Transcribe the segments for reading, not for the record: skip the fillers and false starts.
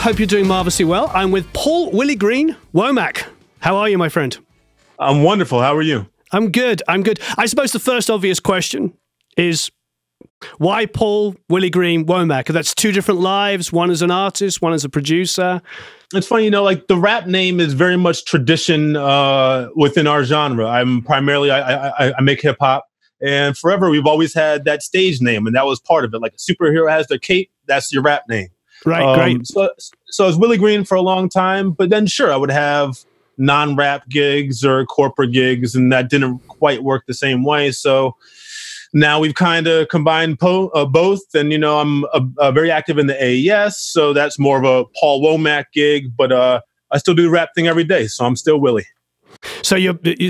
Hope you're doing marvelously well. I'm with Paul Willie Green, Womack. How are you, my friend? I'm wonderful. How are you? I'm good. I suppose the first obvious question is, why Paul Willie Green, Womack? That's two different lives, one as an artist, one as a producer. It's funny, like the rap name is very much tradition within our genre. I'm primarily, I make hip hop, and forever we've always had that stage name, and that was part of it. Like a superhero has their cape, that's your rap name. Right, great. So I was Willie Green for a long time, but then sure, I would have non-rap gigs or corporate gigs, and that didn't quite work the same way. So now we've kind of combined both, and I'm very active in the AES, so that's more of a Paul Womack gig. But I still do the rap thing every day, so I'm still Willie. So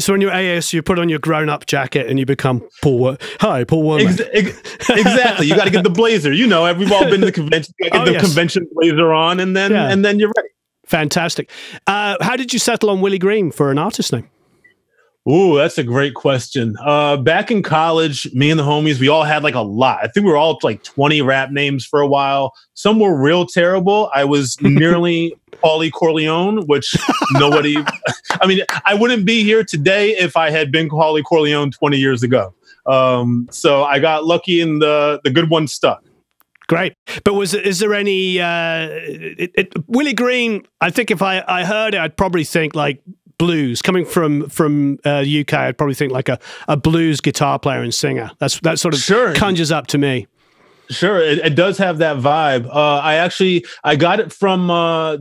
so in your AES, you put on your grown-up jacket and you become Paul. Hi, Paul Womack. Exactly. You got to get the blazer. We've all been to the convention. You got to get the convention blazer on, and then you're ready. Fantastic. How did you settle on Willie Green for an artist name? Ooh, that's a great question. Back in college, me and the homies, we all had like a lot. I think we were all up to like 20 rap names for a while. Some were real terrible. I was nearly Paulie Corleone, which nobody, I mean, I wouldn't be here today if I had been Paulie Corleone 20 years ago. So I got lucky and the good one stuck. Great. But is there any, Willie Green, I think if I heard it, I'd probably think like blues. Coming from UK, I'd probably think like a blues guitar player and singer. That sort of conjures up to me. Sure, it does have that vibe. I got it from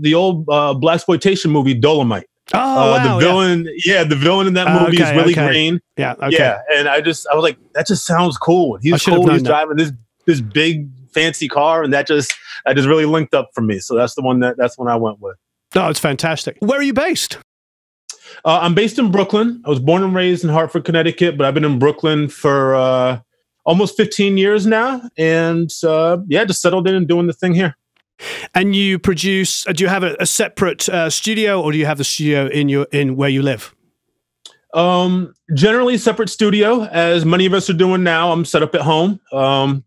the old blaxploitation movie Dolomite. Oh, wow, the villain, the villain in that movie is Willie Green. Yeah, okay. Yeah, and I was like, that just sounds cool. He's cool. He's driving this big fancy car, and that just really linked up for me. So that's the one I went with. Oh, it's fantastic. Where are you based? I'm based in Brooklyn. I was born and raised in Hartford, Connecticut, but I've been in Brooklyn for almost 15 years now, and just settled in and doing the thing here. And you produce? Do you have a separate studio, or do you have the studio in where you live? Generally separate studio, as many of us are doing now. I'm set up at home.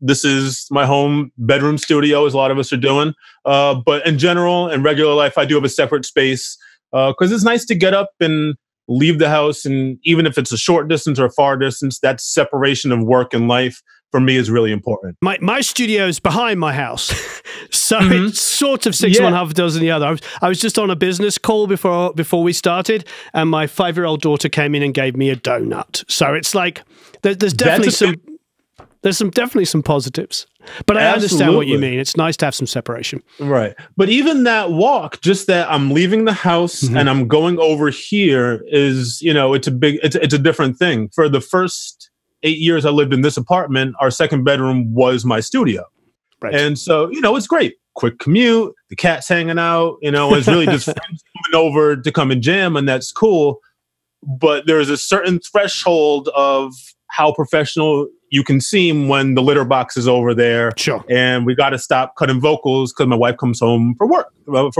This is my home bedroom studio, as a lot of us are doing. But in general, in regular life, I do have a separate space because it's nice to get up and leave the house. And even if it's a short distance or a far distance, that separation of work and life for me is really important. My studio is behind my house. So it's sort of six one, half a dozen the other. I was just on a business call before we started, and my 5-year-old daughter came in and gave me a donut. So it's like there's definitely some positives. But I understand what you mean. It's nice to have some separation. Right. But even that walk, just that I'm leaving the house and I'm going over here is, it's a different thing. For the first 8 years I lived in this apartment, our second bedroom was my studio. Right. And so, it's great. Quick commute, the cat's hanging out, it's really just friends coming over to come and jam, and that's cool. But there's a certain threshold of how professional you can seem when the litter box is over there. Sure. And we got to stop cutting vocals because my wife comes home from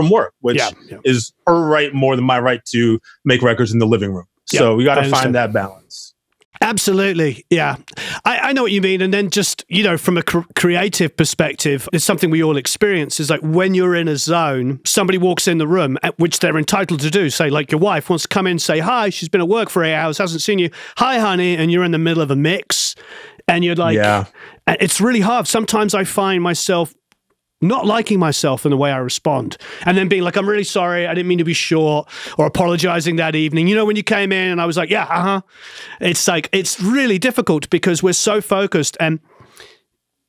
work, which is her right more than my right to make records in the living room. So we got to find that balance. Absolutely. Yeah. I know what you mean. And then just, from a creative perspective, it's something we all experience is like when you're in a zone, somebody walks in the room, which they're entitled to do. Say like your wife wants to come in, say, hi, she's been at work for 8 hours, hasn't seen you. Hi, honey. And you're in the middle of a mix and you're like, it's really hard. Sometimes I find myself not liking myself in the way I respond, and then being like, I'm really sorry, I didn't mean to be short, or apologizing that evening. When you came in and I was like, it's like, it's really difficult because we're so focused, and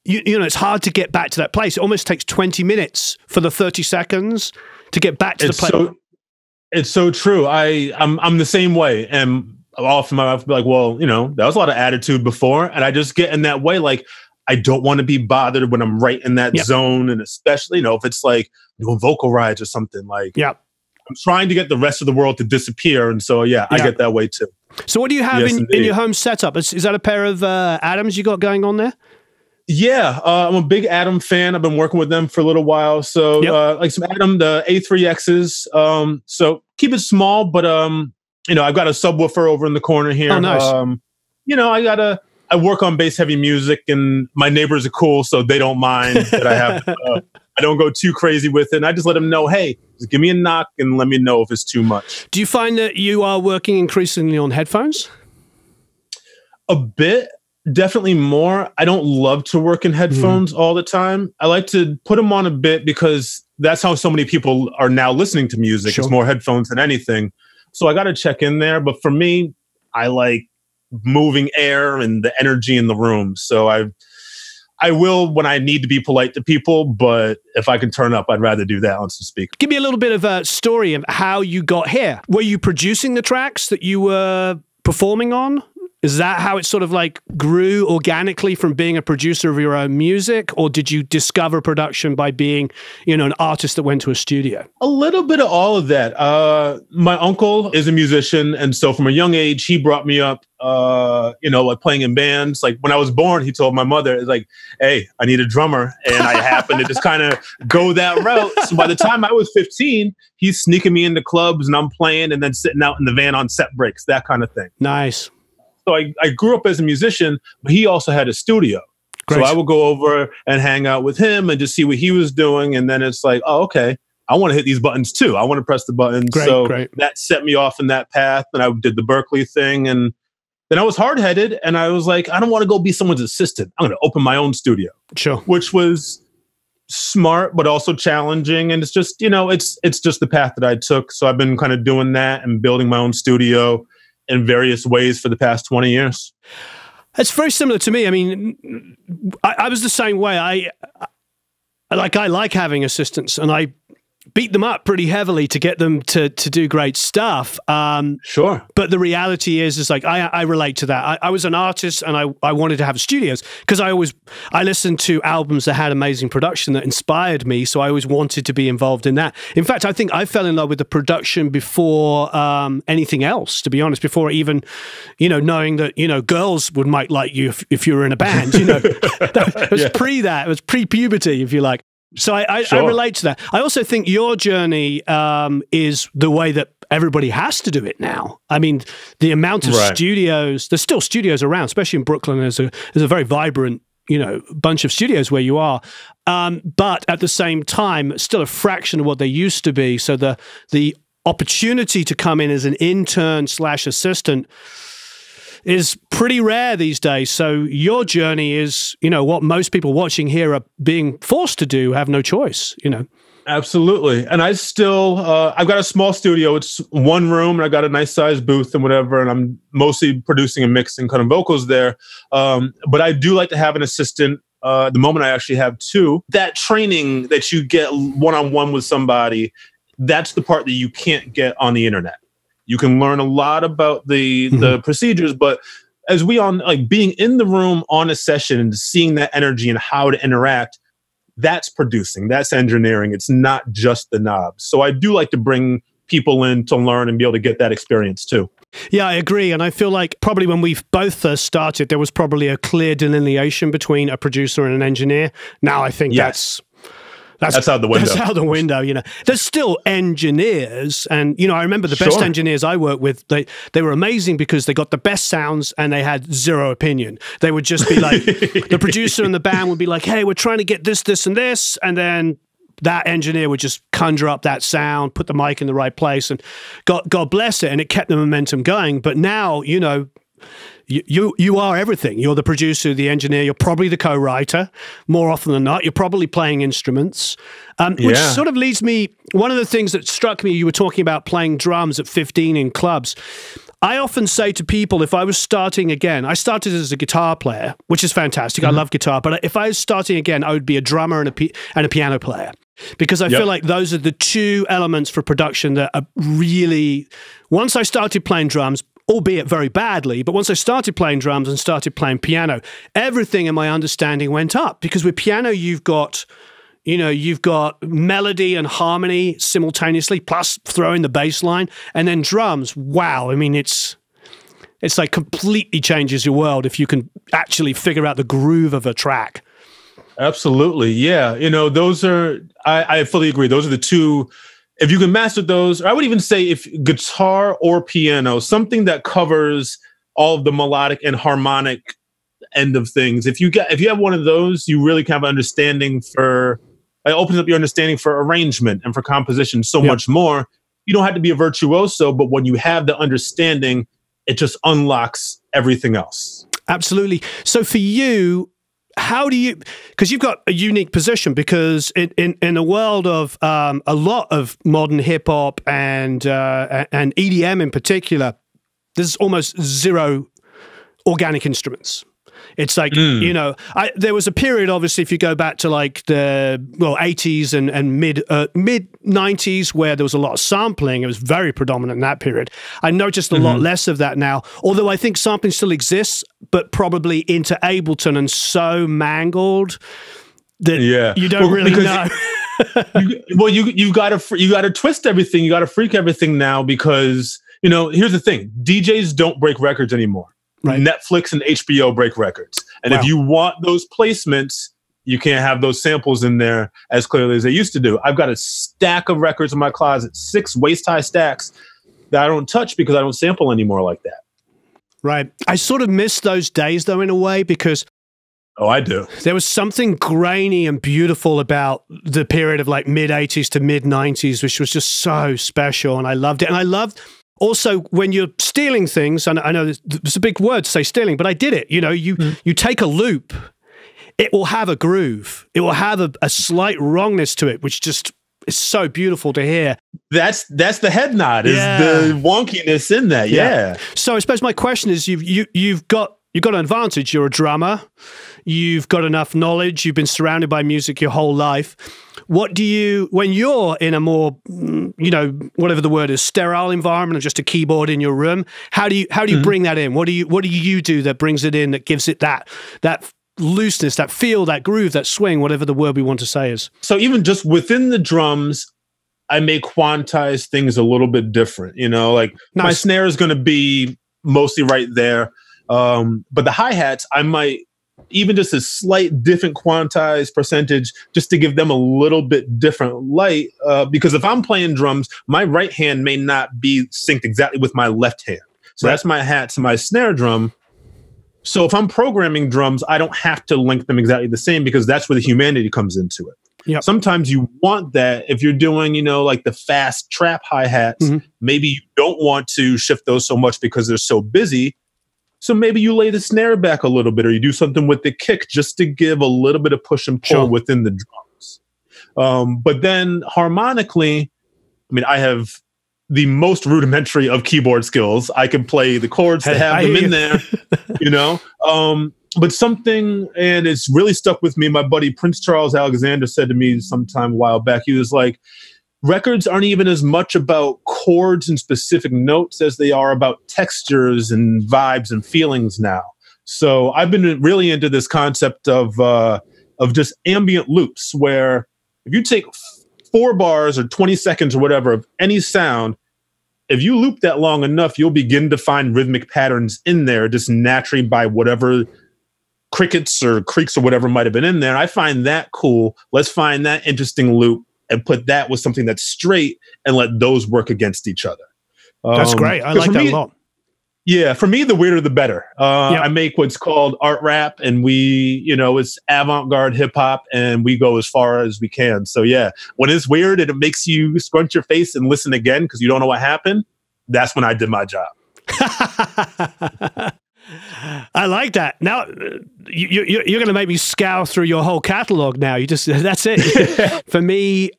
it's hard to get back to that place. It almost takes 20 minutes for the 30 seconds to get back to the place. It's so true. I'm the same way. And often my wife will be like, well, that was a lot of attitude before. And I just get in that way. Like, I don't want to be bothered when I'm right in that zone. And especially, if it's like doing vocal rides or something, like, I'm trying to get the rest of the world to disappear. And so, I get that way too. So what do you have in your home setup? Is that a pair of Adams you got going on there? Yeah, I'm a big Adam fan. I've been working with them for a little while. So like some Adam, the A3Xs. So keep it small, but I've got a subwoofer over in the corner here. Oh, nice. I work on bass heavy music, and my neighbors are cool, so they don't mind that I have I don't go too crazy with it. And I just let them know, hey, just give me a knock and let me know if it's too much. Do you find that you are working increasingly on headphones? A bit, definitely more. I don't love to work in headphones all the time. I like to put them on a bit because that's how so many people are now listening to music. Sure. It's more headphones than anything. So I got to check in there. But for me, I like moving air and the energy in the room. So I will when I need to be polite to people, but if I can turn up, I'd rather do that on some speaker. Give me a little bit of a story of how you got here. Were you producing the tracks that you were performing on? Is that how it sort of like grew organically from being a producer of your own music? Or did you discover production by being, an artist that went to a studio? A little bit of all of that. My uncle is a musician. And so from a young age, he brought me up, like playing in bands. Like when I was born, he told my mother, like, hey, I need a drummer. And I happened to just kind of go that route. So by the time I was 15, he's sneaking me into clubs and I'm playing and then sitting out in the van on set breaks, that kind of thing. Nice. So I grew up as a musician, but he also had a studio. Great. So I would go over and hang out with him and just see what he was doing. And then it's like, oh, okay, I want to hit these buttons too. I want to press the buttons. Great. That set me off in that path. And I did the Berklee thing. And then I was hard-headed and I was like, I don't want to go be someone's assistant. I'm going to open my own studio. Sure. Which was smart, but also challenging. And it's just, it's just the path that I took. So I've been kind of doing that and building my own studio in various ways for the past 20 years. It's very similar to me. I mean, I was the same way. I like having assistants, and I beat them up pretty heavily to get them to do great stuff. Sure. But the reality is like, I relate to that. I was an artist and I wanted to have studios because I listened to albums that had amazing production that inspired me. So I always wanted to be involved in that. In fact, I think I fell in love with the production before anything else, to be honest, before even, knowing that, girls might like you if you were in a band, it was it was pre-puberty, if you like. So I relate to that. I also think your journey is the way that everybody has to do it now. I mean, the amount of studios, there's still studios around, especially in Brooklyn. There's a very vibrant, bunch of studios where you are. But at the same time, still a fraction of what they used to be. So the opportunity to come in as an intern/assistant is pretty rare these days. So your journey is, what most people watching here are being forced to do, have no choice, Absolutely. And I still, I've got a small studio. It's one room and I got a nice sized booth and whatever. And I'm mostly producing and mixing kind of vocals there. But I do like to have an assistant. At the moment I actually have two. That training that you get one-on-one with somebody, that's the part that you can't get on the internet. You can learn a lot about the procedures, but as we all like being in the room on a session and seeing that energy and how to interact, that's producing, that's engineering. It's not just the knobs. So I do like to bring people in to learn and be able to get that experience too. Yeah, I agree. And I feel like probably when we both first started, there was probably a clear delineation between a producer and an engineer. Now I think that's out the window. That's out the window, There's still engineers, and I remember the best engineers I worked with. They were amazing because they got the best sounds and they had zero opinion. They would just be like, the producer and the band would be like, "Hey, we're trying to get this, this, and this," and then that engineer would just conjure up that sound, put the mic in the right place, and God bless it, and it kept the momentum going. But now, you are everything. You're the producer, the engineer. You're probably the co-writer. More often than not, you're probably playing instruments, which sort of leads me. One of the things that struck me, you were talking about playing drums at 15 in clubs. I often say to people, if I was starting again, I started as a guitar player, which is fantastic. I love guitar, but if I was starting again, I would be a drummer and a piano player. Because I feel like those are the two elements for production that are really. Once I started playing drums, albeit very badly, but once I started playing drums and started playing piano, everything in my understanding went up. Because with piano, you've got melody and harmony simultaneously, plus throwing the bass line, and then drums. Wow, I mean, it's like completely changes your world if you can actually figure out the groove of a track. Absolutely, yeah. Those are, I fully agree. Those are the two. If you can master those, or I would even say if guitar or piano, something that covers all of the melodic and harmonic end of things. If you have one of those, you really can have an understanding for It opens up your understanding for arrangement and for composition so much more. You don't have to be a virtuoso, but when you have the understanding, it just unlocks everything else. Absolutely. So for you, how do you, because you've got a unique position, because in a world of a lot of modern hip hop and EDM in particular, there's almost zero organic instruments. It's like, you know, there was a period, obviously, if you go back to like the 80s and mid 90s, where there was a lot of sampling. It was very predominant in that period. I noticed a lot less of that now, although I think sampling still exists, but probably into Ableton and so mangled that you don't really know. you got to twist everything. You got to freak everything now, because, you know, here's the thing. DJs don't break records anymore. Right. Netflix and HBO break records. And if you want those placements, you can't have those samples in there as clearly as they used to do. I've got a stack of records in my closet, 6 waist-high stacks that I don't touch because I don't sample anymore like that. Right. I sort of miss those days, though, in a way, because I do. There was something grainy and beautiful about the period of like mid-80s to mid-90s, which was just so special, and I loved it. And I loved also when you're stealing things, and I know it's a big word to say stealing, but I did it. You know, you take a loop, it will have a groove. It will have a slight wrongness to it, which just is so beautiful to hear. That's the head nod, is the wonkiness in that. Yeah. So I suppose my question is, you've got an advantage. You're a drummer. You've got enough knowledge. You've been surrounded by music your whole life. What do you, when you're in a more, you know, whatever the word is, sterile environment of just a keyboard in your room, how do you bring that in? What do you do that brings it in, that gives it that looseness, that feel, that groove, that swing, whatever the word we want to say is? So even just within the drums, I may quantize things a little bit different. You know, like my snare is going to be mostly right there. But the hi-hats, I might even just a slight different quantized percentage just to give them a little bit different light. Because if I'm playing drums, my right hand may not be synced exactly with my left hand. So that's my hat to my snare drum. So if I'm programming drums, I don't have to link them exactly the same, because that's where the humanity comes into it. Yep. Sometimes you want that if you're doing, you know, like the fast trap hi-hats, maybe you don't want to shift those so much because they're so busy. So maybe you lay the snare back a little bit, or you do something with the kick just to give a little bit of push and pull within the drums. But then harmonically, I mean, I have the most rudimentary of keyboard skills. I can play the chords to have them in there, you know. But something, and it's really stuck with me, my buddy Prince Charles Alexander said to me sometime a while back, he was like, records aren't even as much about chords and specific notes as they are about textures and vibes and feelings now. So I've been really into this concept of just ambient loops, where if you take 4 bars or 20 seconds or whatever of any sound, if you loop that long enough, you'll begin to find rhythmic patterns in there just naturally by whatever crickets or creaks or whatever might have been in there. I find that cool. Let's find that interesting loop and put that with something that's straight and let those work against each other. That's great. I like that a lot. Yeah, for me, the weirder the better. I make what's called art rap, and we, you know, it's avant-garde hip hop, and we go as far as we can. So yeah, when it's weird and it makes you scrunch your face and listen again because you don't know what happened, that's when I did my job. I like that. Now you're going to make me scour through your whole catalog. Now that's it. For me,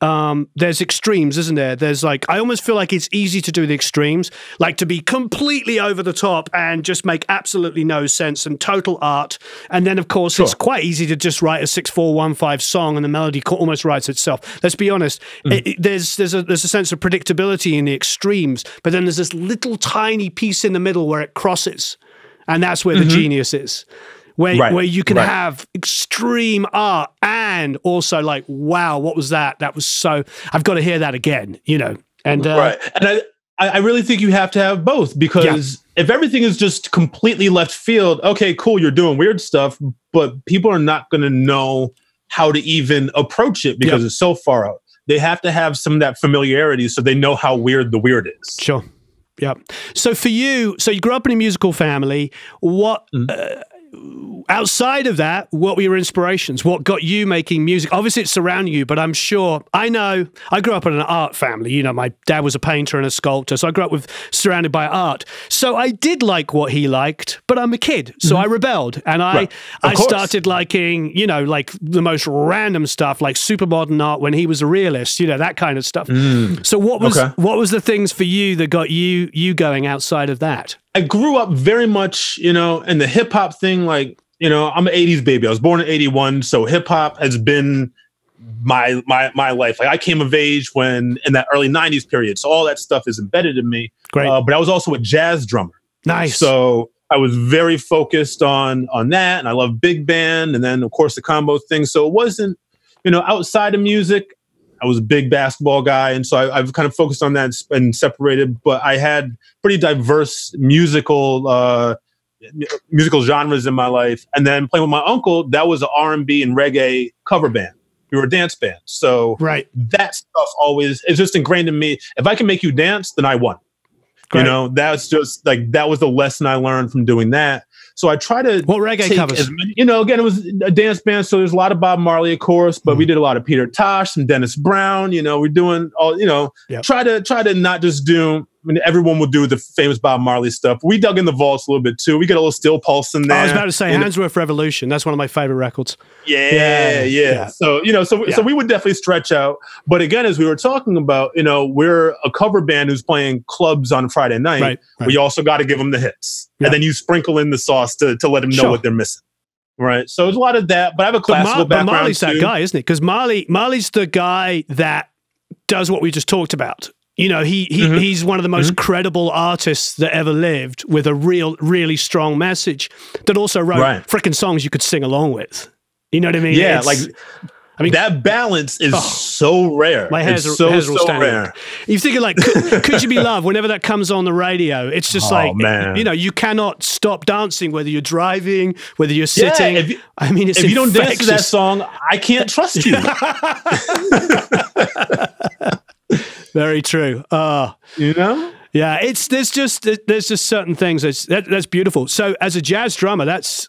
there's extremes, isn't there? There's like, I almost feel like it's easy to do the extremes, like to be completely over the top and just make absolutely no sense and total art. And then of course it's quite easy to just write a 6/4-1/5 song and the melody almost writes itself. Let's be honest. There's a sense of predictability in the extremes, but then there's this little tiny piece in the middle where it crosses. And that's where the genius is, where you can have extreme art and also like, wow, what was that? That was so, I've got to hear that again, you know. And and I really think you have to have both, because if everything is just completely left field, okay, cool, you're doing weird stuff, but people are not going to know how to even approach it because it's so far out. They have to have some of that familiarity so they know how weird the weird is. Sure. Yeah. So for you, so you grew up in a musical family. What outside of that, what were your inspirations? What got you making music? Obviously, it's surrounding you, but I'm sure, I know, I grew up in an art family. You know, my dad was a painter and a sculptor, so I grew up surrounded by art. So I did like what he liked, but I'm a kid, so I rebelled. And I started liking, you know, like the most random stuff, like super modern art when he was a realist, you know, that kind of stuff. So what was the things for you that got you going outside of that? I grew up very much, you know, in the hip hop thing. Like, you know, I'm an 80s baby. I was born in 81. So hip hop has been my life. Like I came of age in that early 90s period. So all that stuff is embedded in me. Great. But I was also a jazz drummer. Nice. So I was very focused on that. And I love big band. And then of course the combo thing. So it wasn't, you know, outside of music, I was a big basketball guy. And so I've kind of focused on that and separated, but I had pretty diverse musical genres in my life. And then playing with my uncle, that was an R&B and reggae cover band. We were a dance band. So that stuff always, it's just ingrained in me. If I can make you dance, then I won. Great. You know, that's just like, that was the lesson I learned from doing that. So I try to. What reggae covers? You know, again, it was a dance band, so there's a lot of Bob Marley, of course, but we did a lot of Peter Tosh, some Dennis Brown. You know, we're doing all. You know, try to not just do. I mean, everyone will do the famous Bob Marley stuff. We dug in the vaults a little bit too. We get a little Steel Pulse in there. I was about to say Handsworth Revolution. That's one of my favorite records. Yeah. So you know, so we would definitely stretch out. But again, as we were talking about, you know, we're a cover band who's playing clubs on Friday night. Right. We also got to give them the hits, and then you sprinkle in the sauce to let them know what they're missing. Right. So there's a lot of that. But I have a classical background. But Marley's too. that guy, isn't it? Because Marley's the guy that does what we just talked about. You know, he's one of the most credible artists that ever lived, with a really strong message, that also wrote freaking songs you could sing along with. You know what I mean? Yeah, I mean, that balance is so rare. My hairs are so rare. You're thinking like, could you be loved? Whenever that comes on the radio, it's just man. You know, you cannot stop dancing, whether you're driving, whether you're sitting. If you don't dance to that song, I can't trust you. Very true. You know? Yeah, there's just certain things that's beautiful. So as a jazz drummer, that's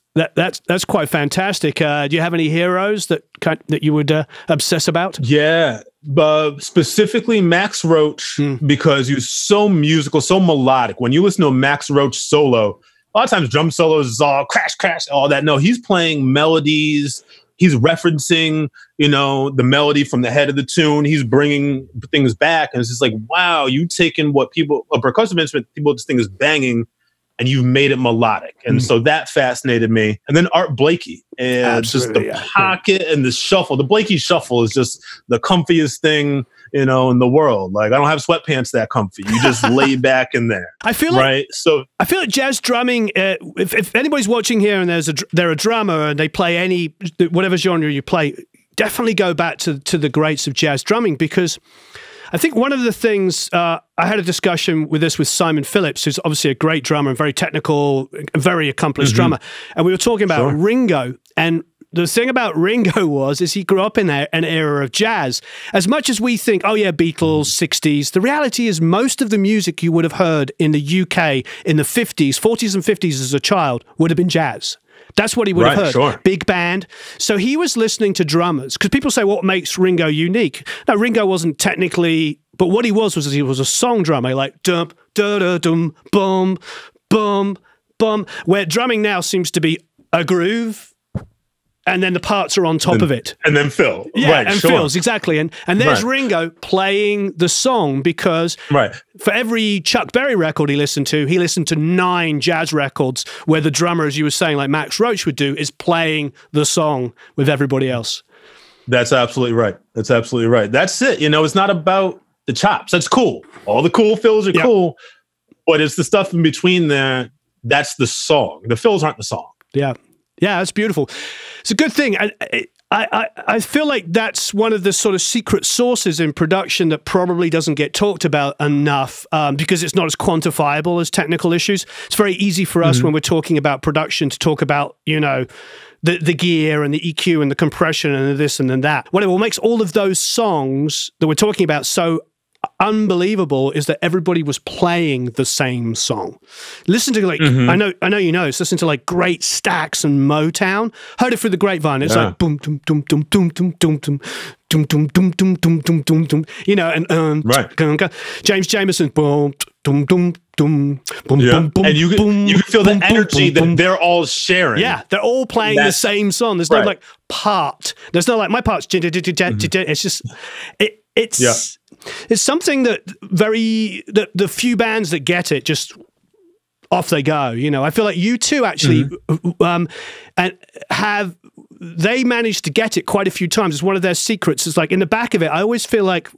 quite fantastic. Do you have any heroes that you would obsess about? Yeah, but specifically Max Roach, because he was so musical, so melodic. When you listen to a Max Roach solo, a lot of times drum solos is all crash, crash, all that. No, he's playing melodies. He's referencing, you know, the melody from the head of the tune. He's bringing things back. And it's just like, wow, you taken what a percussive instrument, people just think is banging, and you've made it melodic. And so that fascinated me. And then Art Blakey, and just the pocket and the shuffle. The Blakey shuffle is just the comfiest thing, you know, in the world. Like, I don't have sweatpants that comfy. You just lay back in there. I feel like jazz drumming, if anybody's watching here and they're a drummer and they play whatever genre you play, definitely go back to the greats of jazz drumming, because I think one of the things, I had a discussion with Simon Phillips, who's obviously a great drummer and very technical, very accomplished drummer. And we were talking about Ringo, and the thing about Ringo is he grew up in an era of jazz. As much as we think, oh yeah, Beatles, 60s, the reality is most of the music you would have heard in the UK in the 50s, 40s and 50s as a child would have been jazz. That's what he would have heard. Sure. Big band. So he was listening to drummers, because people say, what makes Ringo unique? No, Ringo wasn't technically, but what he was he was a song drummer, like dum, da, da, dum, bum, bum, bum, where drumming now seems to be a groove, and then the parts are on top of it. And then fill. Yeah, and fills, exactly. And there's Ringo playing the song, because for every Chuck Berry record he listened to 9 jazz records where the drummer, as you were saying, like Max Roach would do, is playing the song with everybody else. That's absolutely right. That's it. You know, it's not about the chops. That's cool. All the cool fills are cool, but it's the stuff in between there. That's the song. The fills aren't the song. Yeah. Yeah, that's beautiful. It's a good thing. I feel like that's one of the sort of secret sources in production that probably doesn't get talked about enough, because it's not as quantifiable as technical issues. It's very easy for us when we're talking about production to talk about, you know, the gear and the EQ and the compression and this and then that. Whatever makes all of those songs that we're talking about so unbelievable is that everybody was playing the same song. Listen to like I know you know. Listen to like great Stax and Motown. Heard it through the grapevine. It's like boom, dum, dum, dum, dum, dum, dum, dum. Dum, dum, dum, dum, dum, dum, dum, dum. You know, and James Jamerson, boom, dum, dum, dum, boom, boom, boom, and you can feel the energy that they're all sharing. Yeah, they're all playing the same song. There's no like part. There's no like my part's. It's just it's something that the few bands that get it just off they go. You know, I feel like you two actually and have. They managed to get it quite a few times. It's one of their secrets. It's like in the back of it, I always feel like,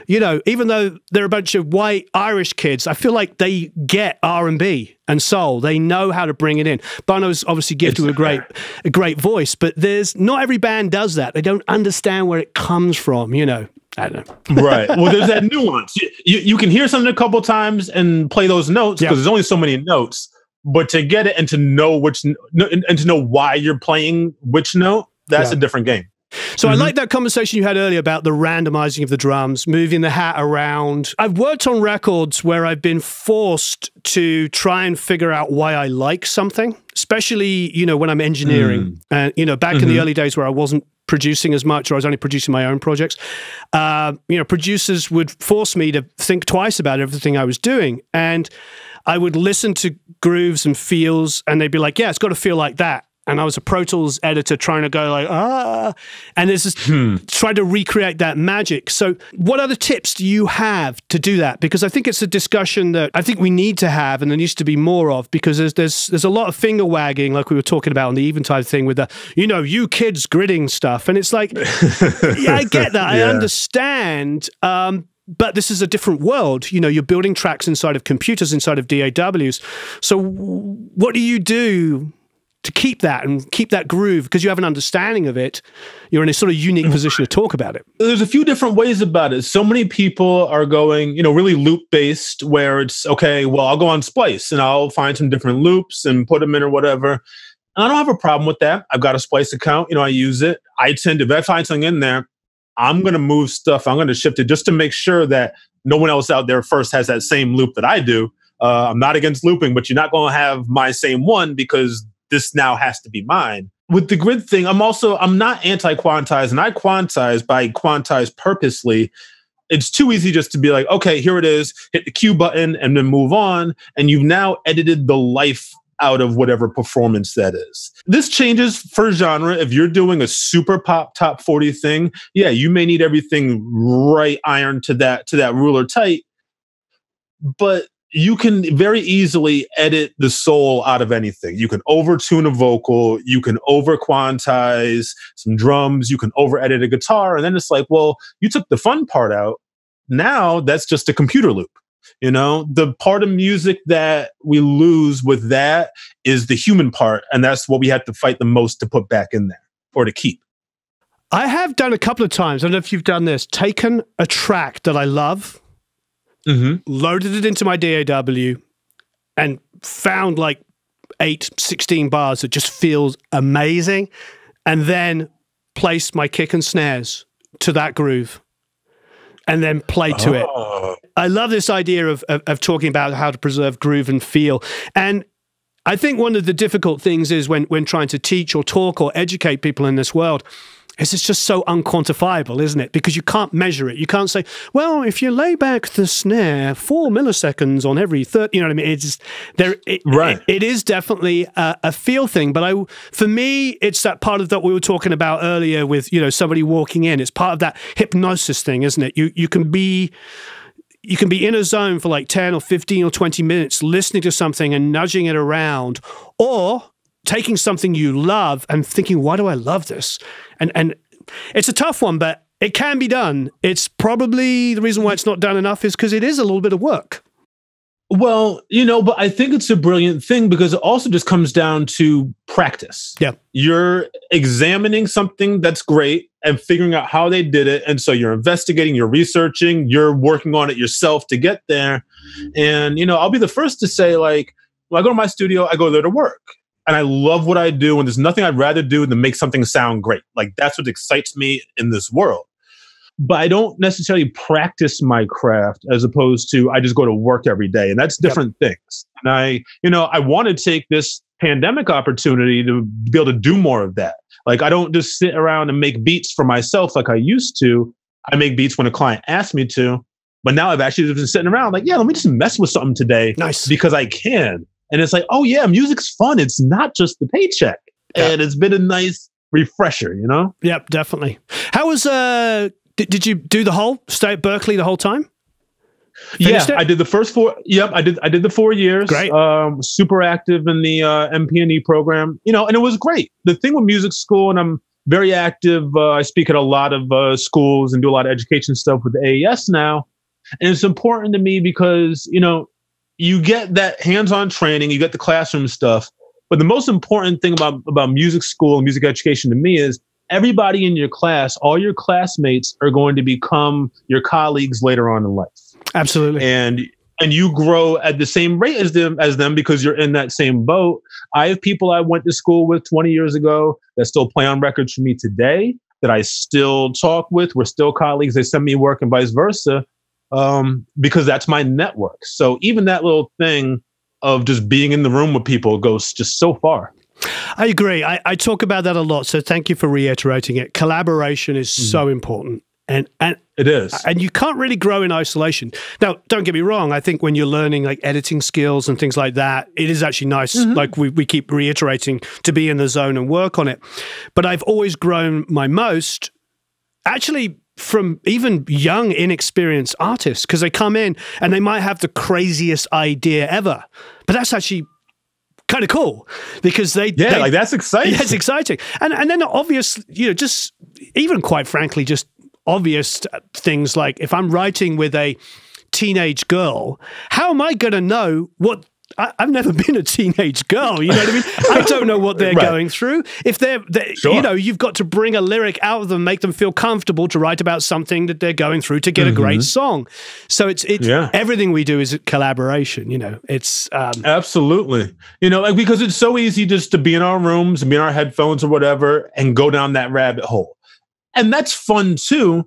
you know, even though they're a bunch of white Irish kids, I feel like they get R&B and soul. They know how to bring it in. Bono's obviously gifted with a great voice, but not every band does that. They don't understand where it comes from, you know. I don't know. Right. Well, there's that nuance. You can hear something a couple times and play those notes because there's only so many notes. But to get it and to know and to know why you're playing which note, that's a different game. So I like that conversation you had earlier about the randomizing of the drums, moving the hat around. I've worked on records where I've been forced to try and figure out why I like something, especially, you know, when I'm engineering. And, you know, back in the early days where I wasn't producing as much or I was only producing my own projects, you know, producers would force me to think twice about everything I was doing. And I would listen to grooves and feels, and they'd be like, yeah, it's got to feel like that. And I was a Pro Tools editor trying to go like, and there's just trying to recreate that magic. So what other tips do you have to do that? Because I think it's a discussion that I think we need to have and there needs to be more of, because there's a lot of finger wagging, like we were talking about on the Eventide thing with the, you know, you kids gridding stuff. And it's like, yeah, I get that. I understand. But this is a different world. You know, you're building tracks inside of computers, inside of DAWs. So what do you do to keep that and keep that groove? Because you have an understanding of it. You're in a sort of unique position to talk about it. There's a few different ways about it. So many people are going, you know, really loop-based, where it's, okay, well, I'll go on Splice and I'll find some different loops and put them in or whatever. And I don't have a problem with that. I've got a Splice account. You know, I use it. I tend to, if I find something in there, I'm going to move stuff. I'm going to shift it just to make sure that no one else out there first has that same loop that I do. I'm not against looping, but you're not going to have my same one because this now has to be mine. With the grid thing, I'm not anti-quantize, and I quantize by quantize purposely. It's too easy just to be like, okay, here it is, hit the Q button and then move on. And you've now edited the life out of whatever performance that is. This changes for genre. If you're doing a super pop top 40 thing, yeah, you may need everything right ironed to that ruler tight. But you can very easily edit the soul out of anything. You can overtune a vocal, you can over quantize some drums, you can over edit a guitar, and then it's like, well, you took the fun part out. Now that's just a computer loop. You know, the part of music that we lose with that is the human part. And that's what we have to fight the most to put back in there or to keep. I have done a couple of times, I don't know if you've done this, taken a track that I love, loaded it into my DAW and found like 16 bars that just feels amazing. And then placed my kick and snares to that groove and then play to it. I love this idea of talking about how to preserve groove and feel. And I think one of the difficult things is when trying to teach or talk or educate people in this world, is it's just so unquantifiable, isn't it? Because you can't measure it. You can't say, well, if you lay back the snare 4 milliseconds on every third, you know what I mean? It's just, it is definitely a feel thing. But for me, it's that part of that we were talking about earlier with, you know, somebody walking in. It's part of that hypnosis thing, isn't it? You can be in a zone for like 10 or 15 or 20 minutes listening to something and nudging it around, or taking something you love and thinking, why do I love this? And it's a tough one, but it can be done. It's probably the reason why it's not done enough is because it is a little bit of work. Well, you know, but I think it's a brilliant thing because it also just comes down to practice. Yeah. You're examining something that's great and figuring out how they did it. And so you're investigating, you're researching, you're working on it yourself to get there. And, you know, I'll be the first to say, like, when I go to my studio, I go there to work. And I love what I do. And there's nothing I'd rather do than make something sound great. Like, that's what excites me in this world. but I don't necessarily practice my craft as opposed to I just go to work every day. And that's different things. And I want to take this pandemic opportunity to be able to do more of that. Like, I don't just sit around and make beats for myself like I used to. I make beats when a client asks me to. But now I've actually been sitting around like, yeah, let me just mess with something today. Nice. Because I can. And it's like, oh yeah, music's fun. It's not just the paycheck. And it's been a nice refresher, you know? Yep, definitely. How was, did you do stay at Berklee the whole time? Finished it? I did the first 4. Yep, I did the 4 years. Great. Super active in the MP&E program, you know, and it was great. The thing with music school, and I'm very active. I speak at a lot of schools and do a lot of education stuff with the AES now. And it's important to me because, you know, you get that hands-on training, you get the classroom stuff. But the most important thing about music school and music education to me is everybody in your class, all your classmates are going to become your colleagues later on in life. Absolutely. And you grow at the same rate as them because you're in that same boat. I have people I went to school with 20 years ago that still play on records for me today, that I still talk with. We're still colleagues. They send me work and vice versa, because that's my network. So even that little thing of just being in the room with people goes just so far. I agree. I talk about that a lot. So thank you for reiterating it. Collaboration is so important. And it is. And you can't really grow in isolation. Now, don't get me wrong. I think when you're learning like editing skills and things like that, it is actually nice. Like we keep reiterating, to be in the zone and work on it. But I've always grown my most actually from even young, inexperienced artists, because they come in and they might have the craziest idea ever. But that's actually kind of cool because like that's exciting. Yeah, it's exciting. And then obvious, you know, just even quite frankly, just obvious things like if I'm writing with a teenage girl, how am I going to know what I've never been a teenage girl, you know what I mean? I don't know what they're going through. If they're you know, you've got to bring a lyric out of them, make them feel comfortable to write about something that they're going through to get a great song. So it's everything we do is a collaboration, you know. It's absolutely, you know, like, because it's so easy just to be in our rooms and be in our headphones or whatever and go down that rabbit hole. And that's fun too.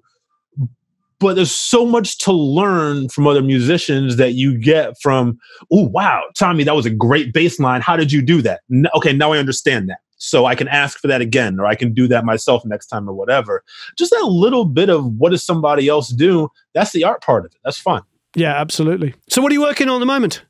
But there's so much to learn from other musicians that you get from, oh, wow, Tommy, that was a great bass line. How did you do that? Okay, now I understand that. So I can ask for that again, or I can do that myself next time or whatever. Just that little bit of what does somebody else do? That's the art part of it. That's fun. Yeah, absolutely. So what are you working on at the moment?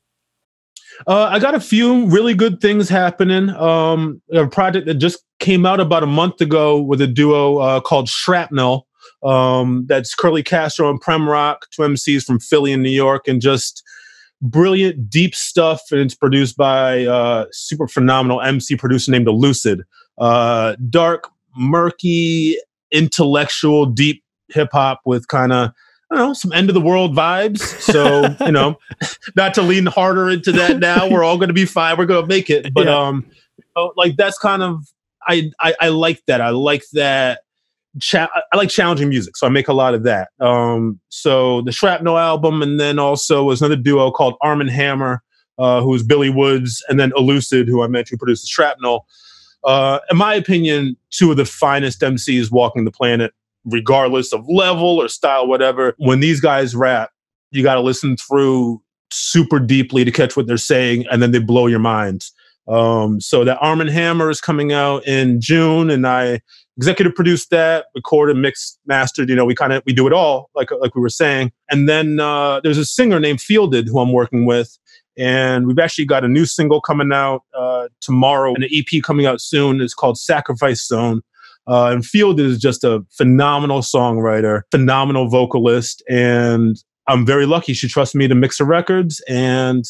I got a few really good things happening. A project that just came out about a month ago with a duo called Shrapnel. That's Curly Castro and Prem Rock, 2 MCs from Philly and New York, and just brilliant, deep stuff. And it's produced by a super phenomenal MC producer named Elucid. Dark, murky, intellectual, deep hip hop with kind of, I don't know, some end of the world vibes. So, you know, not to lean harder into that now. We're all going to be fine. We're going to make it. But, you know, like, that's kind of, I like that. I like that. I like challenging music, so I make a lot of that. So the Shrapnel album, and then also was another duo called Arm & Hammer, who was Billy Woods, and then Elucid, who I mentioned, who produced the Shrapnel. In my opinion, 2 of the finest MCs walking the planet, regardless of level or style, whatever. When these guys rap, you got to listen through super deeply to catch what they're saying, and then they blow your minds. So that Arm & Hammer is coming out in June, and I executive produced that, recorded, mixed, mastered. You know, we do it all, like we were saying. And then there's a singer named Fielded who I'm working with, and we've actually got a new single coming out tomorrow, and an EP coming out soon. It's called Sacrifice Zone. And Fielded is just a phenomenal songwriter, phenomenal vocalist, and I'm very lucky. She trusts me to mix her records, and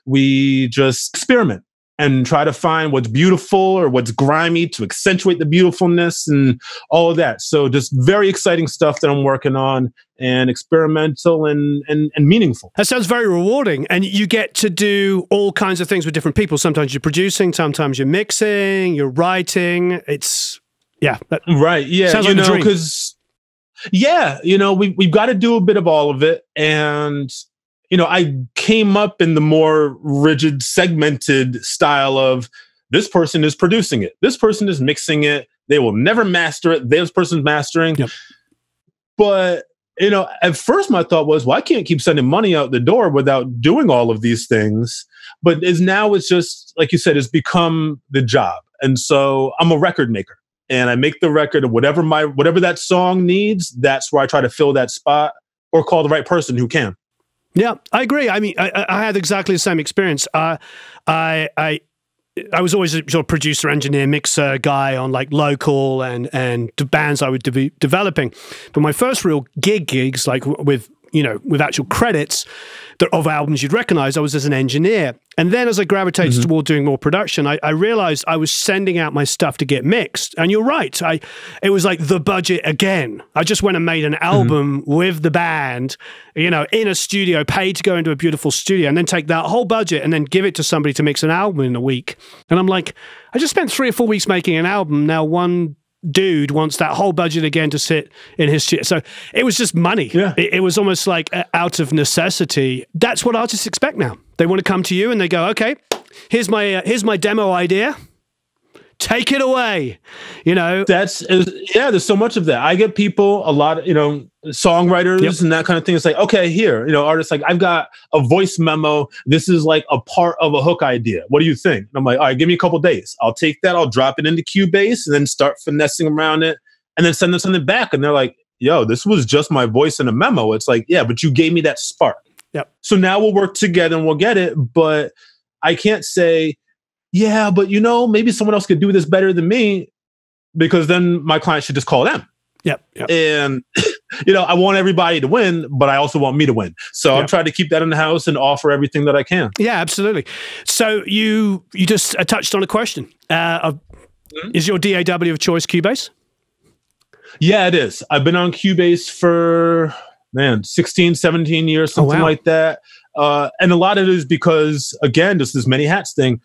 we just experiment and try to find what's beautiful or what's grimy to accentuate the beautifulness and all of that. So just very exciting stuff that I'm working on, and experimental and meaningful. That sounds very rewarding. And you get to do all kinds of things with different people. Sometimes you're producing, sometimes you're mixing, you're writing. It's, right. Yeah. Sounds like a dream. Because, we've got to do a bit of all of it. And, I came up in the more rigid, segmented style of this person is producing it. This person is mixing it. They will never master it. This person's mastering. Yep. But, at first my thought was, well, I can't keep sending money out the door without doing all of these things. But now it's just, like you said, it's become the job. And so I'm a record maker and I make the record of whatever that song needs. That's where I try to fill that spot or call the right person who can. Yeah, I agree. I mean, I had exactly the same experience. I was always a sort of producer, engineer, mixer guy on like local and the bands I would be developing. But my first real gigs, like with actual credits of albums you'd recognize, I was as an engineer. And then as I gravitated toward doing more production, I realized I was sending out my stuff to get mixed. And you're right. It was like the budget again. I just went and made an album with the band, in a studio, paid to go into a beautiful studio, and then take that whole budget and then give it to somebody to mix an album in a week. And I'm like, I just spent 3 or 4 weeks making an album. Now one dude wants that whole budget again to sit in his studio. So it was just money. Yeah. It was almost like out of necessity. That's what artists expect now. They want to come to you and they go, okay, here's my demo idea. Take it away. There's so much of that. I get people, a lot of, songwriters and that kind of thing. It's like, okay, here, artists like, I've got a voice memo. This is like a part of a hook idea. What do you think? And I'm like, all right, give me a couple days. I'll take that. I'll drop it into Cubase and then start finessing around it and then send them something back. And they're like, yo, this was just my voice in a memo. It's like, yeah, but you gave me that spark. Yep. So now we'll work together and we'll get it. But I can't say, yeah, but maybe someone else could do this better than me, because then my client should just call them. Yep. And, I want everybody to win, but I also want me to win. So I'm trying to keep that in the house and offer everything that I can. Yeah, absolutely. So you just touched on a question. Is your DAW of choice Cubase? Yeah, it is. I've been on Cubase for, 16, 17 years, something like that. And a lot of it is because, again, just this many hats thing.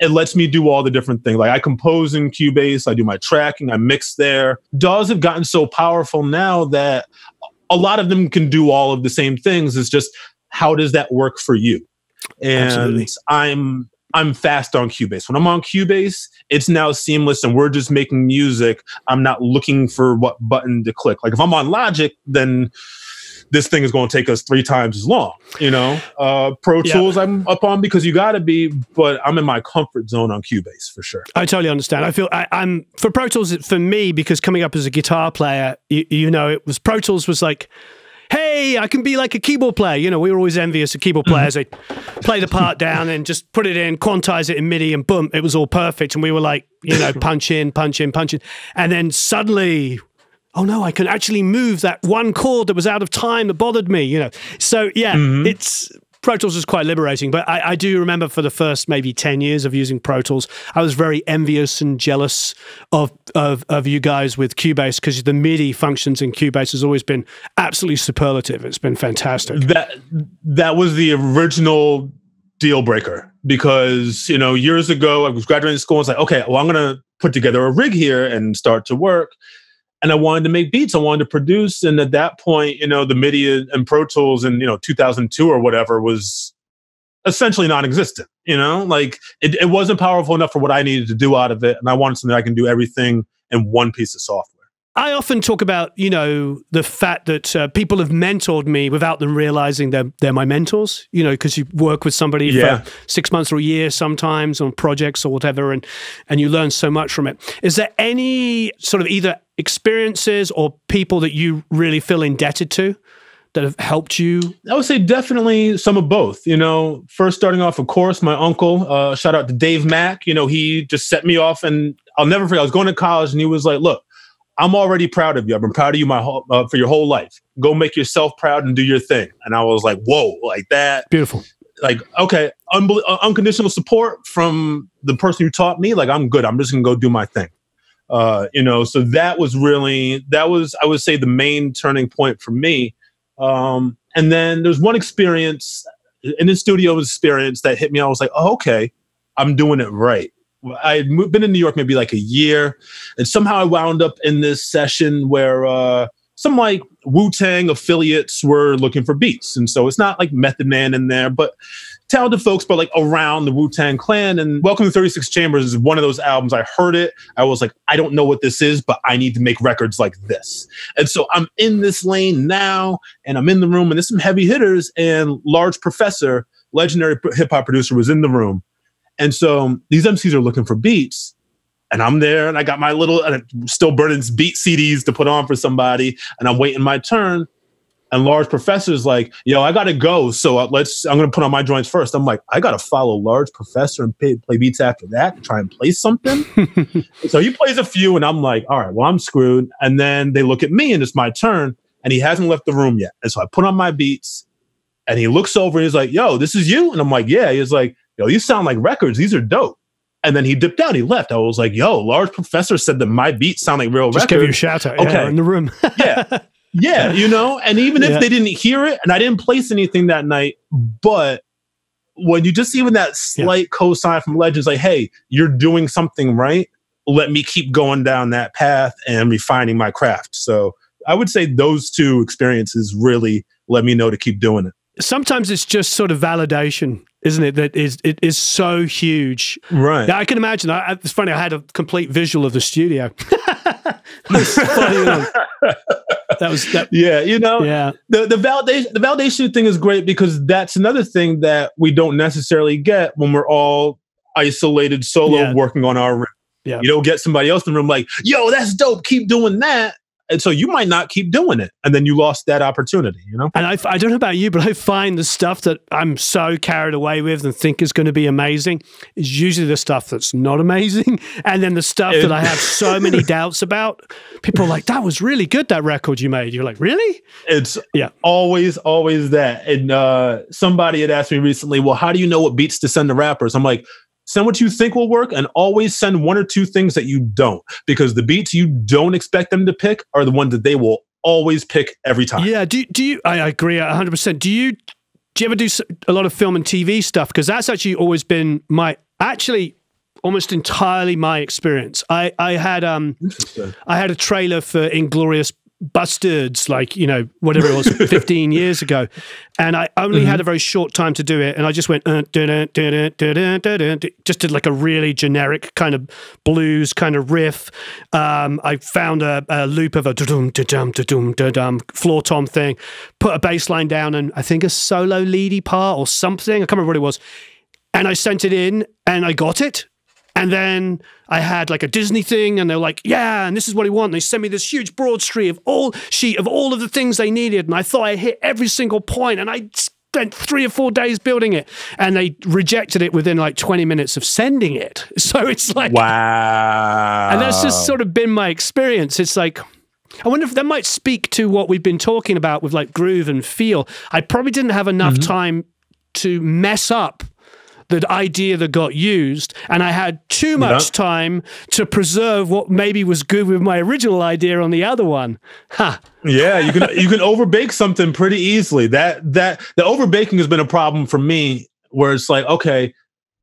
It lets me do all the different things. Like I compose in Cubase, I do my tracking, I mix there. DAWs have gotten so powerful now that a lot of them can do all of the same things. It's just, how does that work for you? And absolutely. I'm fast on Cubase. When I'm on Cubase, it's now seamless and we're just making music. I'm not looking for what button to click. Like if I'm on Logic, then this thing is going to take us 3 times as long, Pro Tools I'm up on because you got to be, but I'm in my comfort zone on Cubase for sure. I totally understand. I feel I'm for Pro Tools, for me, because coming up as a guitar player, Pro Tools was like, hey, I can be like a keyboard player. We were always envious of keyboard players. They play the part down and just put it in, quantize it in MIDI, and boom, it was all perfect. And we were like, punch in, punch in, punch in. And then suddenly, oh no, I can actually move that one chord that was out of time that bothered me, So yeah, it's Pro Tools is quite liberating, but I do remember for the first maybe 10 years of using Pro Tools, I was very envious and jealous of you guys with Cubase, because the MIDI functions in Cubase has always been absolutely superlative. It's been fantastic. That was the original deal breaker, because, years ago I was graduating school and it's like, okay, well, I'm going to put together a rig here and start to work. And I wanted to make beats. I wanted to produce. And at that point, the MIDI and Pro Tools in, 2002 or whatever was essentially non-existent. Like it wasn't powerful enough for what I needed to do out of it. And I wanted something I can do everything in one piece of software. I often talk about, the fact that people have mentored me without them realizing they're my mentors, because you work with somebody for 6 months or a year sometimes on projects or whatever, and you learn so much from it. Is there any sort of either experiences or people that you really feel indebted to that have helped you? I would say definitely some of both. First starting off, of course, my uncle, shout out to Dave Mack. He just set me off, and I'll never forget, I was going to college and he was like, look, I'm already proud of you. I've been proud of you for your whole life. Go make yourself proud and do your thing. And I was like, whoa, like that. Beautiful. Like, okay, unconditional support from the person who taught me. Like, I'm good. I'm just going to go do my thing. So that was, I would say, the main turning point for me. And then there's one experience, an in-studio experience that hit me. I was like, oh, okay, I'm doing it right. I'd been in New York maybe like a year, and somehow I wound up in this session where some like Wu-Tang affiliates were looking for beats. And so it's not like Method Man in there, but talented folks, but like around the Wu-Tang Clan. And Welcome to 36 Chambers is one of those albums. I heard it. I was like, I don't know what this is, but I need to make records like this. And so I'm in this lane now, and I'm in the room, and there's some heavy hitters, and Large Professor, legendary hip hop producer, was in the room. And so these MCs are looking for beats. And I'm there, and I got my little, and I'm still burning beat CDs to put on for somebody, and I'm waiting my turn. And Large Professor's like, yo, I gotta go. So I'm gonna put on my joints first. I'm like, I gotta follow Large Professor and play beats after that to try and play something. So he plays a few, and I'm like, all right, well, I'm screwed. And then they look at me, and it's my turn, and he hasn't left the room yet. And so I put on my beats, and he looks over, and he's like, yo, this is you? And I'm like, yeah. He's like, yo, you sound like records. These are dope. And then he dipped out. He left. I was like, yo, Large Professor said that my beats sound like real records. Just give you a shout out. Okay. Yeah, in the room. Yeah. Yeah, you know, and even if they didn't hear it, and I didn't place anything that night, but when you just even that slight cosign from Legends, like, hey, you're doing something right, let me keep going down that path and refining my craft. So I would say those two experiences really let me know to keep doing it. Sometimes it's just sort of validation, isn't it? It is so huge. Right. Yeah, I can imagine. It's funny. I had a complete visual of the studio. It's funny. That was that. Yeah, you know. Yeah. The validation thing is great because that's another thing that we don't necessarily get when we're all isolated solo working on our. Yeah. You don't get somebody else in the room like, yo, that's dope. Keep doing that. And so you might not keep doing it. And then you lost that opportunity, you know? And I don't know about you, but I find the stuff that I'm so carried away with and think is going to be amazing is usually the stuff that's not amazing. And then the stuff that I have so many doubts about, people are like, that was really good, that record you made. You're like, really? It's always that. And somebody had asked me recently, well, how do you know what beats to send to rappers? I'm like, send what you think will work and always send one or two things that you don't, because the beats you don't expect them to pick are the ones that they will always pick every time. Yeah. Do you, I agree 100%. Do you ever do a lot of film and TV stuff? Because that's actually always been almost entirely my experience. I had a trailer for Inglourious Bastards, like, you know, whatever it was, 15 years ago. And I only had a very short time to do it. And I just went, just did like a really generic kind of blues kind of riff. I found a loop of a floor tom thing, put a bass line down and I think a solo leady part or something. I can't remember what it was. And I sent it in and I got it. And then I had like a Disney thing and they were like, yeah, and this is what we want. And they sent me this huge broad sheet of all of the things they needed. And I thought I hit every single point and I spent 3 or 4 days building it. And they rejected it within like 20 minutes of sending it. So it's like, wow. And that's just sort of been my experience. It's like, I wonder if that might speak to what we've been talking about with like groove and feel. I probably didn't have enough time to mess up the idea that got used, and I had too much time to preserve what maybe was good with my original idea on the other one. Huh. Yeah, you can overbake something pretty easily. The overbaking has been a problem for me, where it's like, okay,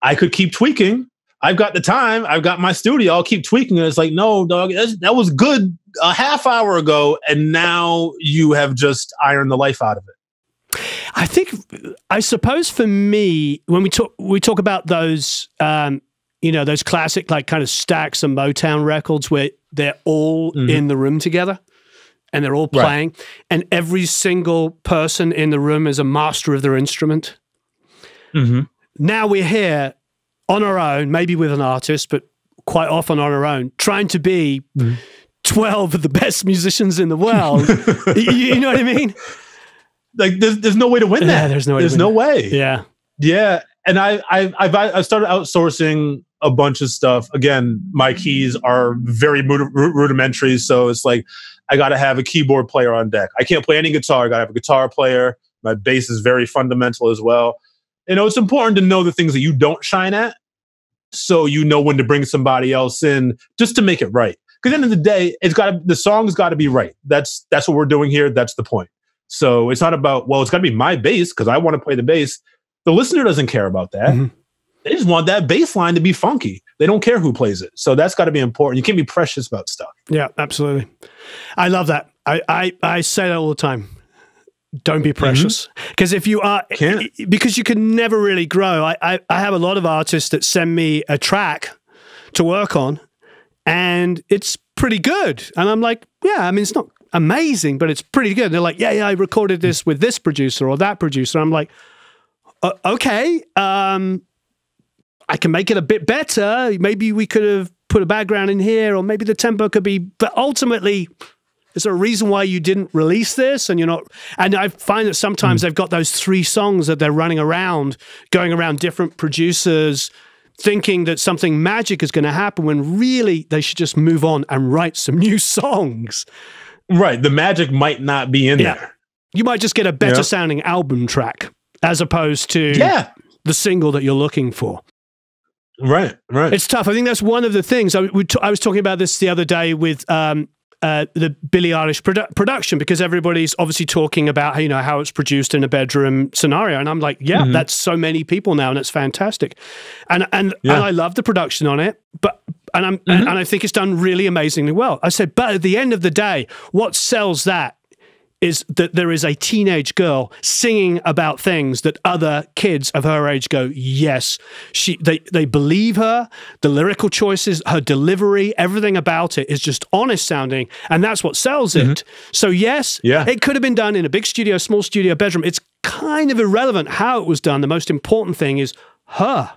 I could keep tweaking. I've got the time. I've got my studio. I'll keep tweaking. And it's like, no, dog, that was good a half hour ago, and now you have just ironed the life out of it. I suppose for me, when we talk about those, those classic like kind of Stax and Motown records where they're all in the room together and they're all playing, and every single person in the room is a master of their instrument. Now we're here on our own, maybe with an artist, but quite often on our own, trying to be 12 of the best musicians in the world. You know what I mean? Like there's no way to win that. Yeah, there's no way. Yeah. And I started outsourcing a bunch of stuff. Again, my keys are very rudimentary, so it's like I got to have a keyboard player on deck. I can't play any guitar. I got to have a guitar player. My bass is very fundamental as well. You know, it's important to know the things that you don't shine at, so you know when to bring somebody else in just to make it right. Because at the end of the day, the song's got to be right. That's what we're doing here. That's the point. So it's not about, well, it's got to be my bass because I want to play the bass. The listener doesn't care about that. They just want that bass line to be funky. They don't care who plays it. So that's got to be important. You can't be precious about stuff. Yeah, absolutely. I love that. I say that all the time. don't be precious. Because if you are, because you can never really grow. I have a lot of artists that send me a track to work on, and it's pretty good. And I'm like, yeah, I mean, it's not amazing, but it's pretty good. And they're like, yeah, I recorded this with this producer or that producer. I'm like, okay, I can make it a bit better. Maybe we could have put a background in here, or maybe the tempo could be, but ultimately, is there a reason why you didn't release this? And you're not, and I find that sometimes they've got those 3 songs that they're running around, going around different producers, thinking that something magic is going to happen when really they should just move on and write some new songs. Right. The magic might not be in there. You might just get a better sounding album track as opposed to the single that you're looking for. Right. It's tough. I think that's one of the things. I was talking about this the other day with the Billie Eilish production, because everybody's obviously talking about, you know, how it's produced in a bedroom scenario, and I'm like, that's so many people now, and it's fantastic, and I love the production on it, and I think it's done really amazingly well. I said, but at the end of the day, what sells that is that there is a teenage girl singing about things that other kids of her age go, yes, they believe her, the lyrical choices, her delivery, everything about it is just honest sounding, and that's what sells it. So yes, it could have been done in a big studio, small studio, bedroom. It's kind of irrelevant how it was done. The most important thing is her.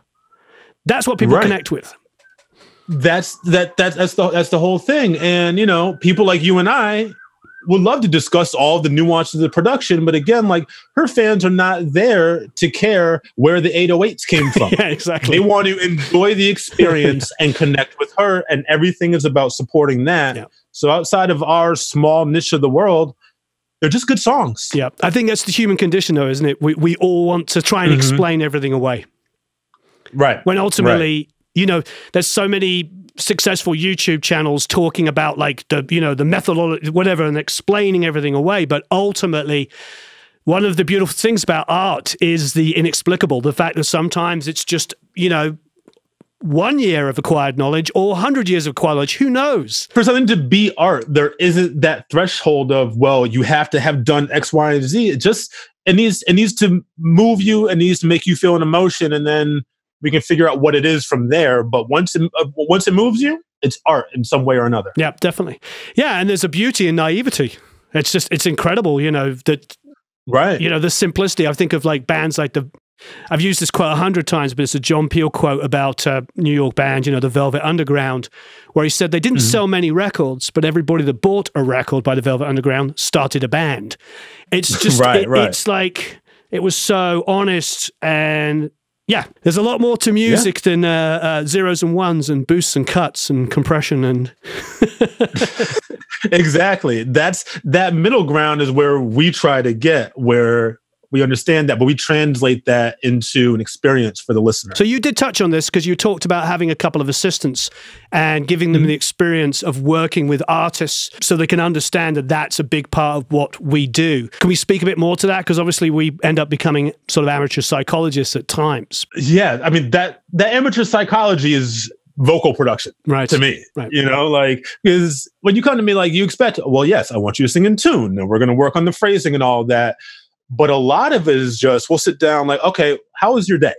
That's what people connect with. That's the whole thing. And, you know, people like you and I would love to discuss all the nuances of the production, but again, like, her fans are not there to care where the 808s came from. Exactly. They want to enjoy the experience and connect with her, and everything is about supporting that. So outside of our small niche of the world, they're just good songs. Yeah, I think that's the human condition, though, isn't it? We all want to try and explain everything away. Right. When ultimately, you know, there's so many successful YouTube channels talking about, like, the, you know, the methodology, whatever, and explaining everything away. But ultimately, one of the beautiful things about art is the inexplicable, the fact that sometimes it's just, you know, 1 year of acquired knowledge or 100 years of acquired knowledge. Who knows? For something to be art, there isn't that threshold of, well, you have to have done X, Y, and Z. It needs to move you. It needs to make you feel an emotion, and then we can figure out what it is from there. But once it moves you, it's art in some way or another. Yeah, definitely. Yeah, and there's a beauty in naivety. It's incredible, you know, that, you know, the simplicity. I think of, like, bands like I've used this quote 100 times, but it's a John Peel quote about a New York band, you know, the Velvet Underground, where he said they didn't sell many records, but everybody that bought a record by the Velvet Underground started a band. It's just, it's like, it was so honest. And yeah, there's a lot more to music than zeros and ones and boosts and cuts and compression and exactly. That middle ground is where we try to get, where we understand that, but we translate that into an experience for the listener. So you did touch on this because you talked about having a couple of assistants and giving them the experience of working with artists so they can understand that that's a big part of what we do. Can we speak a bit more to that? Because obviously we end up becoming sort of amateur psychologists at times. Yeah, I mean, that amateur psychology is vocal production to me, you know, like, because when you come to me, like, you expect, well, yes, I want you to sing in tune and we're going to work on the phrasing and all that. But a lot of it is just, we'll sit down like, okay, how was your day?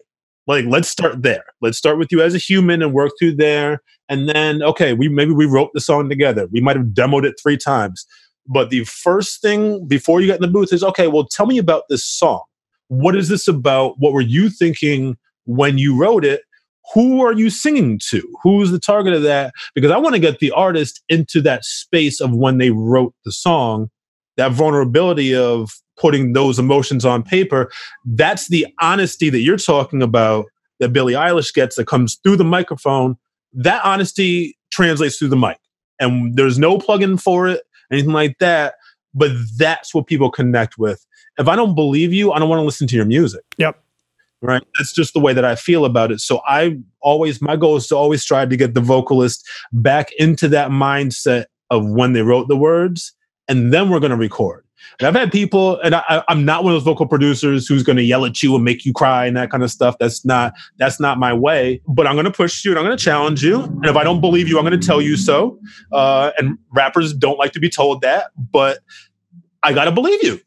Like, let's start there. Let's start with you as a human and work through there. And then, okay, maybe we wrote the song together. We might have demoed it 3 times. But the first thing before you get in the booth is, okay, well, tell me about this song. What is this about? What were you thinking when you wrote it? Who are you singing to? Who's the target of that? Because I want to get the artist into that space of when they wrote the song, that vulnerability of putting those emotions on paper. That's the honesty that you're talking about that Billie Eilish gets, that comes through the microphone. That honesty translates through the mic. And there's no plugin for it, anything like that. But that's what people connect with. If I don't believe you, I don't want to listen to your music. Yep. Right. That's just the way that I feel about it. So my goal is to always try to get the vocalist back into that mindset of when they wrote the words, and then we're going to record. And I've had people, and I'm not one of those vocal producers who's going to yell at you and make you cry and that kind of stuff. That's not my way. But I'm going to push you and I'm going to challenge you. And if I don't believe you, I'm going to tell you so. And rappers don't like to be told that, but I got to believe you.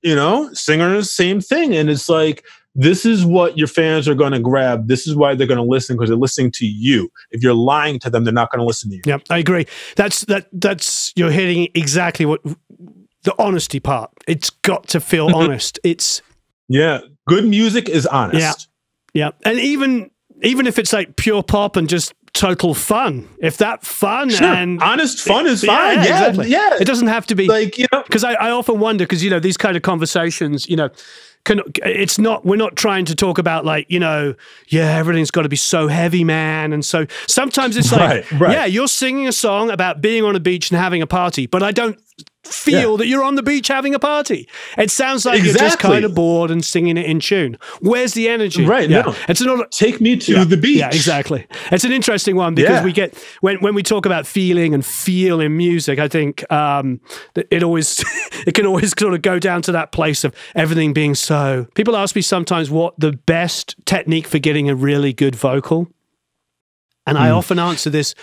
You know, singers, same thing. And it's like, this is what your fans are going to grab. This is why they're going to listen, because they're listening to you. If you're lying to them, they're not going to listen to you. Yeah, I agree. That's you're hitting exactly what the honesty part. It's got to feel honest. It's good music is honest. Yeah. And even if it's like pure pop and just total fun, if that fun and honest fun is fine. Exactly. Yeah. It doesn't have to be like, you know, because I often wonder, because, you know, these kind of conversations, you know, we're not trying to talk about like, you know, everything's got to be so heavy, man. And so sometimes it's like, you're singing a song about being on a beach and having a party, but I don't feel that you're on the beach having a party. It sounds like you're just kind of bored and singing it in tune. Where's the energy? Right. Yeah. No. It's not take me to the beach. Yeah, exactly. It's an interesting one because we get when we talk about feeling and feel in music, I think it can always sort of go down to that place of everything being so. People ask me sometimes what the best technique for getting a really good vocal, and I often answer this: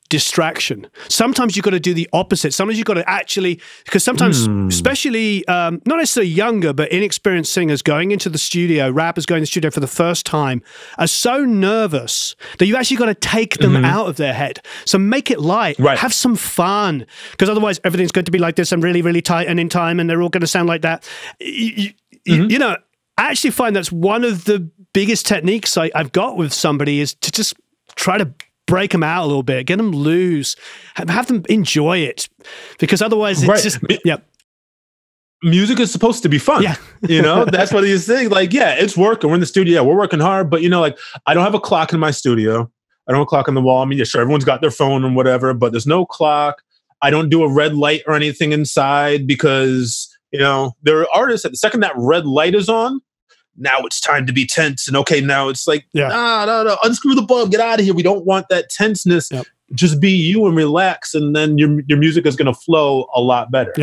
distraction. Sometimes you've got to do the opposite. Sometimes you've got to actually, because sometimes, especially not necessarily younger, but inexperienced singers going into the studio, rappers going to the studio for the first time, are so nervous that you've actually got to take them out of their head. So make it light, have some fun, because otherwise everything's going to be like this and really, really tight and in time, and they're all going to sound like that. You know, I actually find that's one of the biggest techniques I've got with somebody is to just try to break them out a little bit, get them loose, have them enjoy it, because otherwise it's just music is supposed to be fun. You know, that's what he's saying. Like, it's work, and we're in the studio, we're working hard, but you know, like, I don't have a clock in my studio. I don't have a clock on the wall. I mean, sure, everyone's got their phone and whatever, but there's no clock. I don't do a red light or anything inside, because you know, there are artists that the second that red light is on, now it's time to be tense. And okay, now it's like, no, unscrew the bulb, get out of here. We don't want that tenseness. Just be you and relax. And then your music is going to flow a lot better.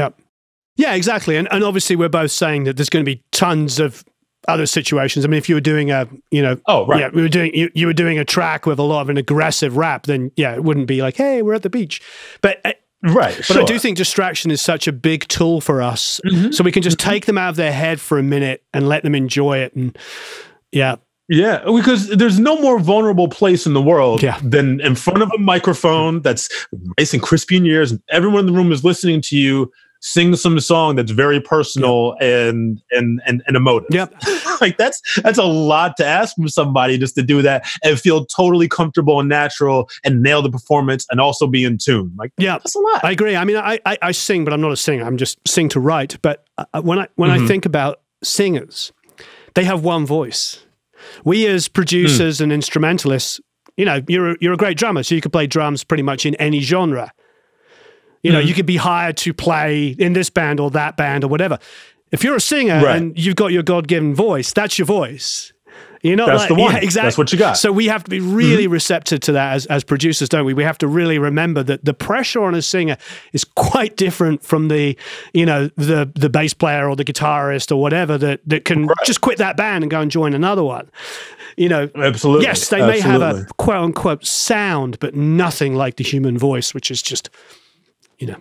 Yeah, exactly. And obviously we're both saying that there's going to be tons of other situations. I mean, if you were doing you were doing a track with a lot of an aggressive rap, then it wouldn't be like, hey, we're at the beach. But but I do think distraction is such a big tool for us, so we can just take them out of their head for a minute and let them enjoy it. And because there's no more vulnerable place in the world than in front of a microphone that's nice and crispy in your ears, and everyone in the room is listening to you sing some song that's very personal and emotive. Like that's a lot to ask from somebody, just to do that and feel totally comfortable and natural and nail the performance and also be in tune. Like, that's a lot. I agree. I mean, I sing, but I'm not a singer. I'm just sing to write. But when I think about singers, they have one voice. We as producers and instrumentalists, you know, you're a great drummer, so you can play drums pretty much in any genre. You know, you could be hired to play in this band or that band or whatever. If you're a singer and you've got your God-given voice, that's your voice. You know, that's the one. Yeah, exactly. That's what you got. So we have to be really receptive to that as producers, don't we? We have to really remember that the pressure on a singer is quite different from the bass player or the guitarist or whatever that can just quit that band and go and join another one. You know, absolutely. Yes, they may have a quote unquote sound, but nothing like the human voice, which is just, you know.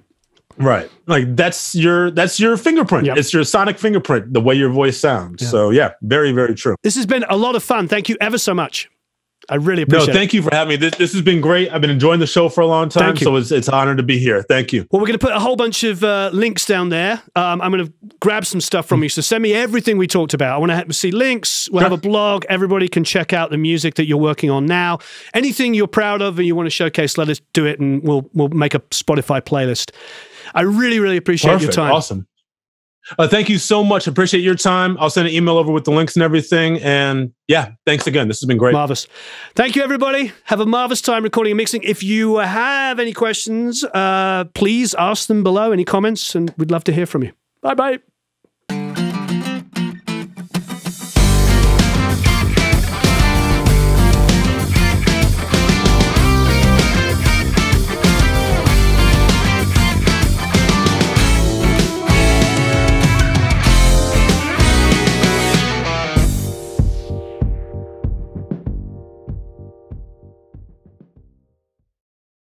Right. Like that's your fingerprint. It's your sonic fingerprint, the way your voice sounds. So very, very true. This has been a lot of fun. Thank you ever so much. I really appreciate it. No, thank you for having me. This has been great. I've been enjoying the show for a long time, so it's an honor to be here. Thank you. Well, we're going to put a whole bunch of links down there. I'm going to grab some stuff from you. So send me everything we talked about. I want to see links. We'll have a blog. Everybody can check out the music that you're working on now. Anything you're proud of and you want to showcase, let us do it, and we'll make a Spotify playlist. I really, really appreciate your time. Awesome. Thank you so much. Appreciate your time. I'll send an email over with the links and everything. And thanks again. This has been great. Marvelous. Thank you, everybody. Have a marvelous time recording and mixing. If you have any questions, please ask them below, any comments, and we'd love to hear from you. Bye-bye.